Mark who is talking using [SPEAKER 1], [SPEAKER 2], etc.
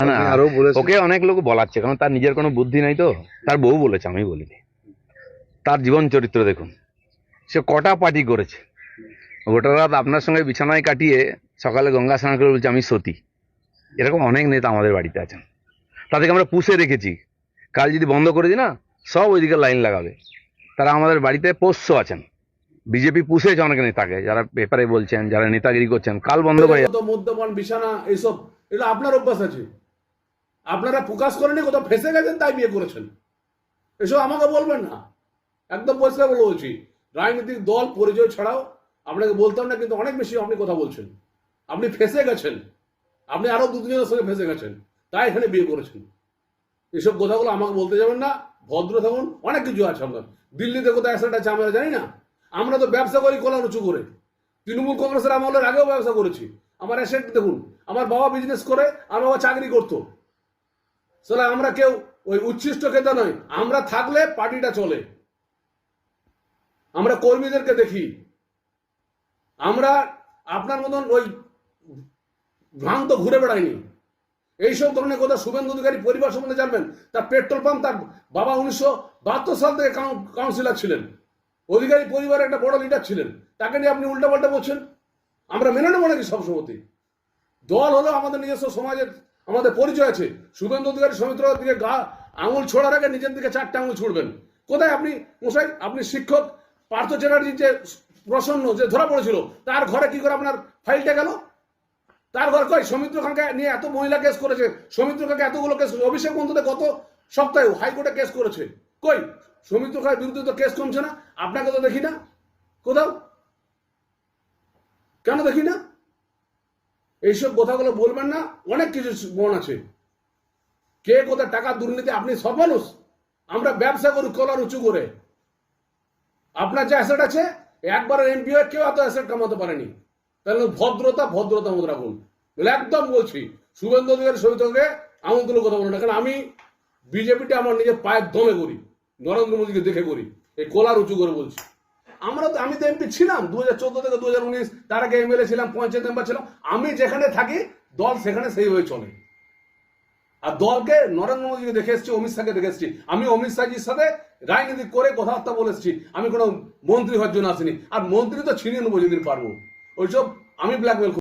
[SPEAKER 1] না, ওকে অনেক লোক বলাচ্ছে, কারণ তার নিজের কোনো বুদ্ধি নাই তো। তার বউ বলেছে, আমি বলিনি। তার জীবন চরিত্র দেখুন, সে কটা পার্টি করেছে, গোটা রাত আপনার সঙ্গে বিছানায় কাটিয়ে সকালে গঙ্গা স্নান করে বলছে আমি সতী। এরকম অনেক নেতা আমাদের বাড়িতে আছেন, তাদেরকে আমরা পুষে রেখেছি। কাল যদি বন্ধ করে দিই না, সব ওইদিকে লাইন লাগাবে। তারা আমাদের বাড়িতে পোষ্য আছেন। বিজেপি পুষেছে অনেক নেতাকে, যারা পেপারে বলছেন, যারা নেতাগিরি করছেন, কাল বন্ধ করে।
[SPEAKER 2] মদ্যপান বিছানা এইসব, এটা আপনার অভ্যাস আছে, আপনারা প্রকাশ করেনি, কোথাও ফেসে গেছেন তাই বিয়ে করেছেন। এসব আমাকে বলবেন না, একদম পরিষ্কার বলে বলছি। রাজনৈতিক দল পরিচয় ছাড়াও আপনাকে বলতাম না, কিন্তু অনেক বেশি আপনি কথা বলছেন। আপনি ফেসে গেছেন, আপনি আরো দু তিনজনের সঙ্গে ফেসে গেছেন, তাই এখানে বিয়ে করেছেন। এসব কথাগুলো আমাকে বলতে যাবেন না, ভদ্র থাকুন। অনেক কিছু আছে আপনার, দিল্লিতে কোথায় অ্যাসেট আছে আমরা জানি না? আমরা তো ব্যবসা করি কলা উঁচু করে। তৃণমূল কংগ্রেসের আমলের আগেও ব্যবসা করেছি। আমার অ্যাসেট দেখুন, আমার বাবা বিজনেস করে, আমার বাবা চাকরি করতো। তাহলে আমরা কেউ ওই উচ্ছিষ্ট খেতে নয়, আমরা থাকলে পার্টিটা চলে। আমরা কর্মীদেরকে দেখি, আমরা আপনার মতন ওই ভ্রান্ত ঘুরে বেড়াইনি। এইসব ধরনের কথা শুভেন্দু অধিকারী পরিবার সম্বন্ধে জানবেন। তার পেট্রোল পাম্প, তার বাবা 1972 সাল থেকে কাউন্সিলর ছিলেন, অধিকারী পরিবারের একটা বড় লিডার ছিলেন। তাকে নিয়ে আপনি উল্টাপাল্টা বলছেন। আমরা মেনে নেবো নাকি সবসময়? দল হলো আমাদের নিজস্ব সমাজের, আমাদের পরিচয় আছে। শুভেন্দু অধিকারী সৌমিত্রর দিকে আঙুল ছোড়ার আগে নিজের দিকে 4টে আঙুল ছুড়বেন। কোথায় আপনি মশাই? আপনি শিক্ষক পার্থ চ্যাটার্জি যে প্রসন্ন যে ধরা পড়েছিল, তার ঘরে কি করে আপনার ফাইলটা গেল? তার ঘর কই? সৌমিত্র খানকে নিয়ে এত মহিলা কেস করেছে, সৌমিত্র খানকে এতগুলো কেস করেছে। অভিষেক বন্দ্যোপাধ্যায় গত সপ্তাহে হাইকোর্টে কেস করেছে। কই সৌমিত্র খানের বিরুদ্ধে তো কেস কমছে না? আপনাকে তো দেখি না কোথাও, কেন দেখি না? এইসব কথাগুলো বলবেন না। অনেক কিছু মন আছে, কে কোথায় টাকা দুর্নীতি। আপনি সব মানুষ, আমরা ব্যবসা করি কলার উঁচু করে। আপনার যে অ্যাসেট আছে, একবার এমপি হয়ে কেউ এত অ্যাসেট কামাতে পারেনি। তাহলে ভদ্রতা মতো রাখুন। একদম বলছি, শুভেন্দু অধিকারী সহিতকে এমন কোনো কথা বলুন না। কারণ আমি বিজেপিটা আমার নিজের পায়ের দমে করি, নরেন্দ্র মোদীকে দেখে করি, এই কলার উঁচু করে বলছি। আমি তো এমপি ছিলাম 2014 থেকে 2019, তার আগে এমএলএ ছিলাম, পঞ্চায়েত মেম্বার ছিলাম। আমি যেখানে থাকি দল সেখানে সেইভাবে চলে। আর দলকে নরেন্দ্র মোদীকে দেখে এসেছি, অমিত শাহকে দেখে এসেছি। আমি অমিত শাহজির সাথে রাজনীতি করে কথাবার্তা বলে এসেছি। আমি কোনো মন্ত্রী হওয়ার জন্য আসিনি। আর মন্ত্রী তো ছিনিয়ে নেবো যেদিন পারবো। ওইসব আমি ব্ল্যাকমেল